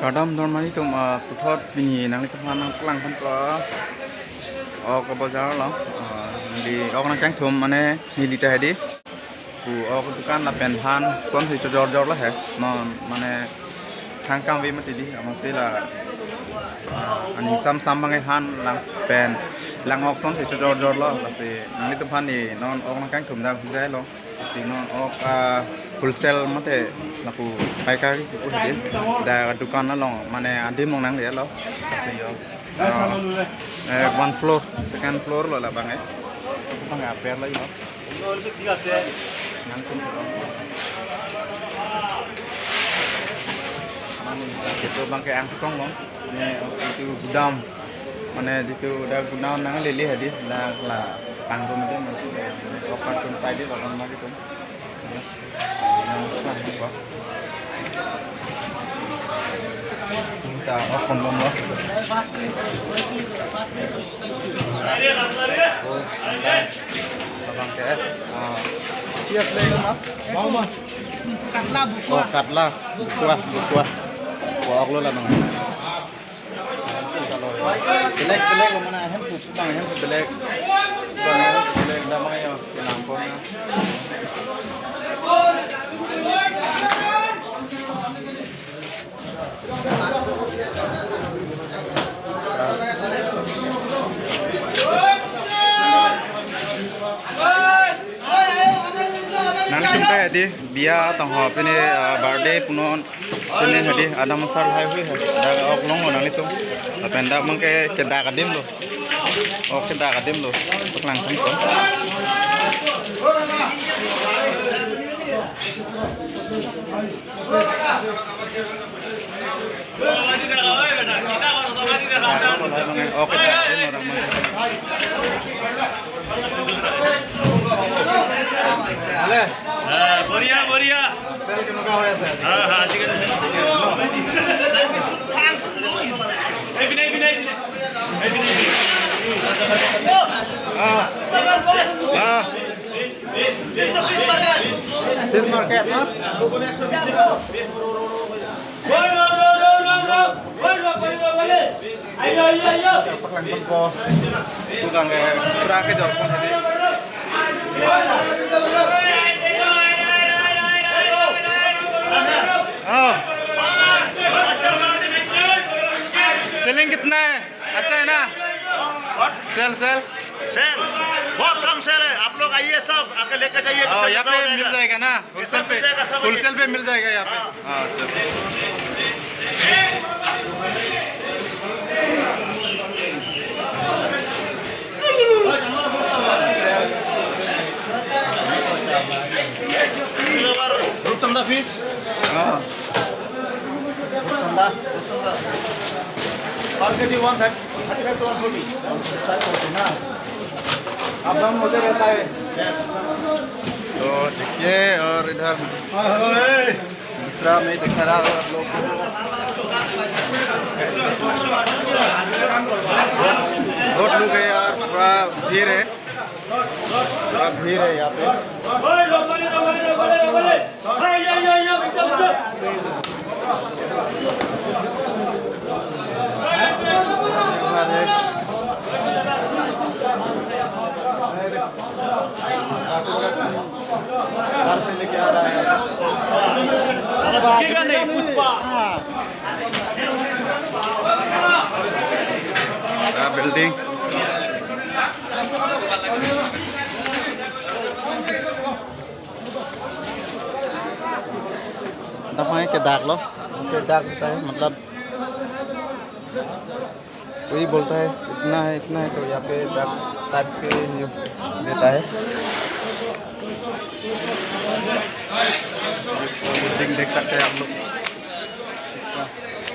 Kadam normally to put bini nang itu mana pulang kan ke bazar lah di orang kang thum mana ni di tadi ku dukan la pen han son hi jor lah hai non mana thang kang vi mati di masih lah ani sam bangai han lang pen lang ok son hi jor lah si nang itu han ni non orang kang thum dah budai lo si non ok wholesale mate laku paikari ku di da dukan la long mana adi mong nang dia lo si yo one floor second floor lo lah bangai bangai aper lagi lo nangkum itu bangkai angsong loh, itu gudam, mana itu udah gudam nang lili hadis, lah tanggung itu masih opat pun saja orang lagi pun, kita open dong loh. Bangkai, tiap lagi mas, mau mas. Katla bukuah buah lo lah bang. Belek lo mana hem bang hem belek damai yo nampon. Nanti kita hadi biar tangguh ini birthday punon ini hadi ada masalah hai hui ada oklong orang itu tapi anda mungkin kita kadim lo oh kita kadim lo langsung tu बढ़िया cell के मगा होया से हां ठीक है ए विनय Fish market ना ayo paklang tengko tukang ke pura ke jorpon tadi selling कितना है अच्छा है ना सेल बहुत कम सेल है आप लोग आइए सब आके लेकर जाइए यहाँ पे मिल जाएगा ना होलसेल पे मिल जाएगा यहाँ पे हाँ चलो रूपचंदा फिश हाँ और के जी 135 to 140 ना अब हम होते रहता है तो देखिए और इधर दूसरा मैं दिखा रहा हूँ आप लोग बहुत लोग है यार पूरा भीड़ है यहाँ पे बाहर से लेके आ रहा है नहीं पुष्पा बिल्डिंग दफाएं के दाग लो के दाग होता है मतलब कोई बोलता है इतना है तो यहाँ पे दाग टाइप के देता है बिल्डिंग देख सकते हैं आप लोग इसका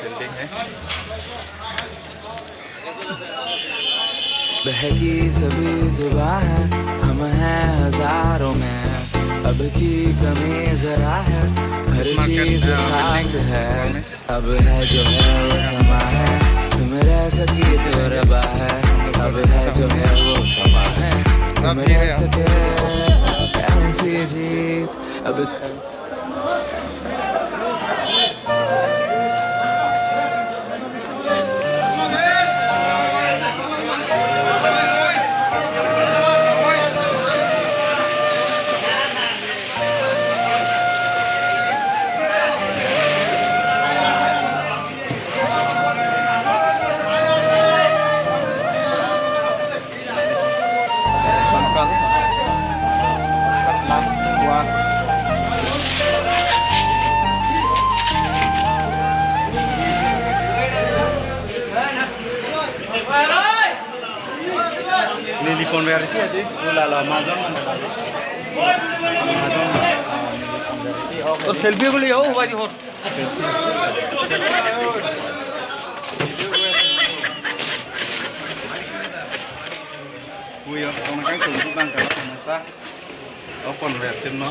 बिल्डिंग है बहकी सभी जुबां है हम हैं हजारों में अब की कमी जरा है हर चीज खास है अब है जो है वो समा है तुम रह सकी तो रबा है अब है जो है वो समा है तुम रह सके ऐसी जीत अब converti aja, ulala mazon mana lagi? Mazon converti. और सेल्फी को ले आओ भाई और Wih, orang kan tunggu kan kalau masa, converti no.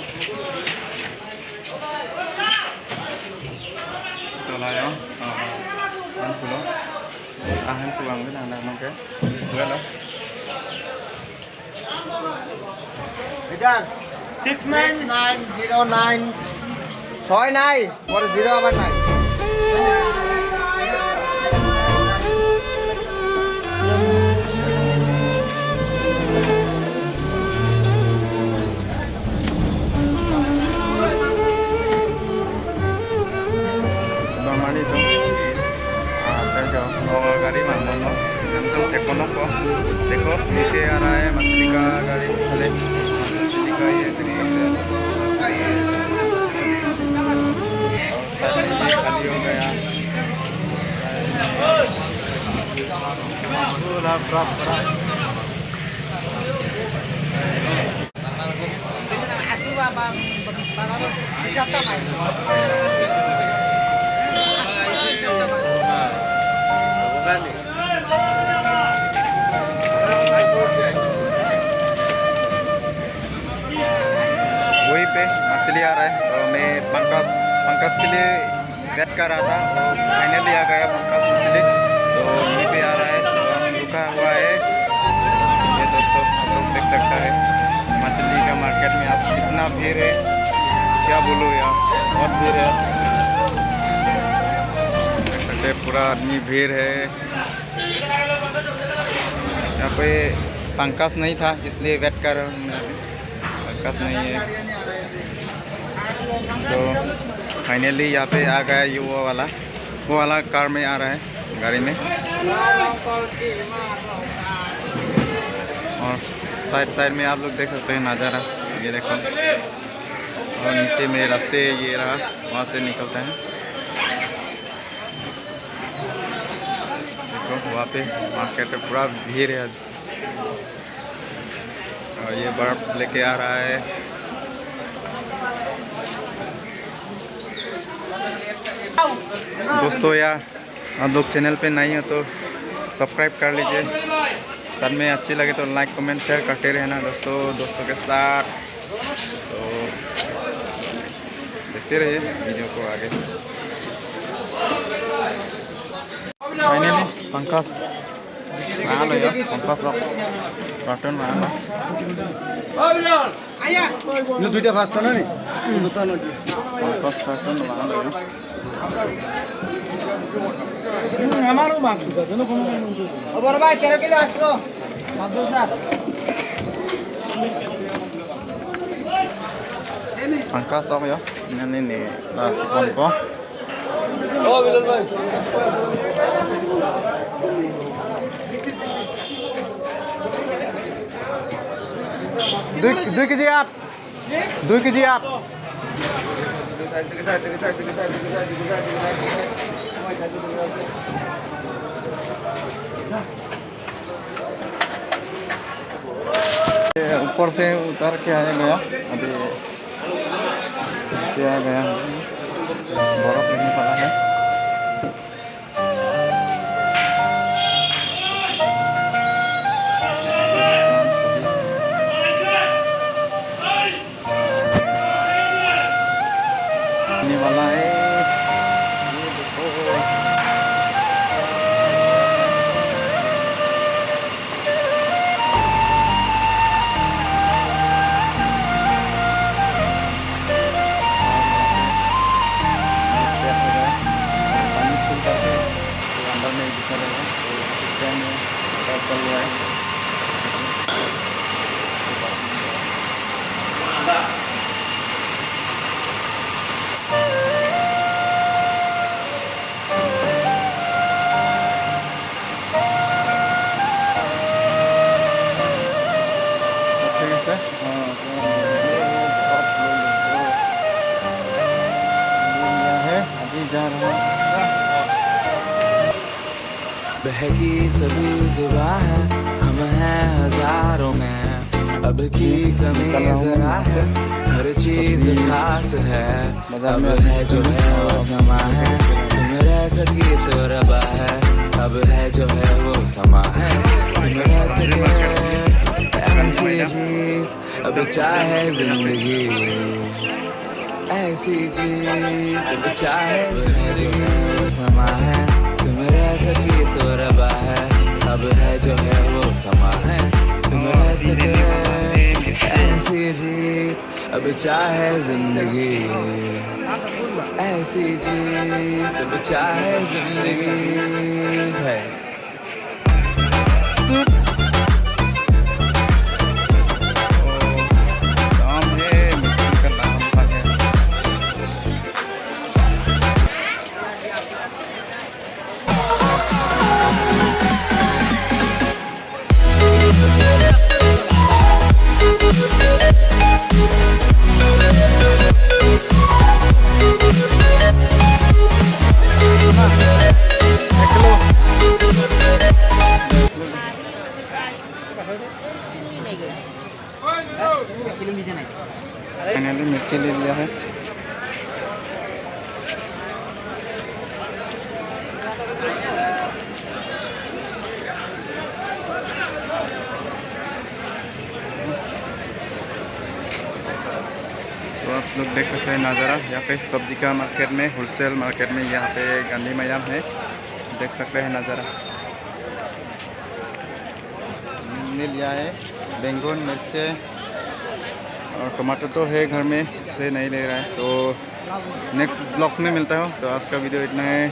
Itulah ya, kan pulau, pulang ke mana mungkin, boleh lah. 69909 6 này और 0 bên này Normally itu, गाड़ी मांगो ना, हम तो देखो ना को, देखो नीचे आ रहा है मछली का गाड़ी, चले मछली का ये खाली हो गया। पूरा पूरा वहीं पे मछली आ रहा है और मैं पंकज के लिए वेट कर रहा था और फाइनली आ गया पंकज मछली, तो यहीं पे आ रहा है तो हम रुका हुआ है। ये दोस्तों आप लोग देख सकता है मछली का मार्केट में आप कितना भीड़ है, क्या बोलो यार, बहुत भीड़ है, देख सकते हैं पूरा आदमी भीड़ है। यहाँ पे पंकज नहीं था इसलिए वेट कर रहा हूँ, पंकज नहीं है तो फाइनली यहाँ पे आ गया ये वो वाला कार में आ रहा है, गाड़ी में। और साइड में आप लोग देख सकते हैं नज़ारा, ये देखो, और नीचे में रास्ते ये रहा, वहाँ से निकलते हैं। देखो वहाँ पे मार्केट में पूरा भीड़ है आज, और ये बर्फ लेके आ रहा है। दोस्तों यार आप लोग चैनल पे नहीं हो तो सब्सक्राइब कर लीजिए, साथ में अच्छी लगे तो लाइक कमेंट शेयर करते रहना दोस्तों के साथ। तो देखते रहिए वीडियो को आगे। फाइनली पंकज लो यार, पंकज कार्टून लो ये दुईटा फास्ट ना नी जोता न पंकज कार्टून लो हमारो मांग सुदा जनो कोन ओ बड़ भाई 13 किलो आसो मादो साहब पंकज हो गया ini bas kompo ओ बिलाल भाई दुई केजी 8 2 केजी 8 ऊपर से उतर के आया गया, अभी से आ गया, बर्फ लेने वाला है। वाला है ये देखो, अंदर में दिखा रहेगा चल रहा है। अभी जा रहा हूँ बहकी सभी जुबां है, हम हैं हजारों में, अब की कमी जरा है, हर चीज खास है, अब है जो है वो समा है, तुम रह सकी तो रबा है, अब है जो है वो समा है, तुम रह सके ऐसी जीत, अब चाहे जिंदगी ऐसी जीत, अब चाहे जिंदगी समा है, तुम रह सकी तो रबा है, अब है जो है वो समा है, तुम रह सके ऐसी जीत, अब चाहे जिंदगी ऐसी जीत, अब चाहे जिंदगी है। फाइनली मिर्ची ले लिया है। तो आप लोग देख सकते हैं नज़ारा यहाँ पे सब्जी का मार्केट में, होलसेल मार्केट में, यहाँ पे गांधी मैदान है, देख सकते हैं नज़ारा। ले लिया है बैंगन, मिर्चे और टमाटर तो है घर में, इसलिए नहीं ले रहा है। तो नेक्स्ट ब्लॉग्स में मिलता हो। तो आज का वीडियो इतना है।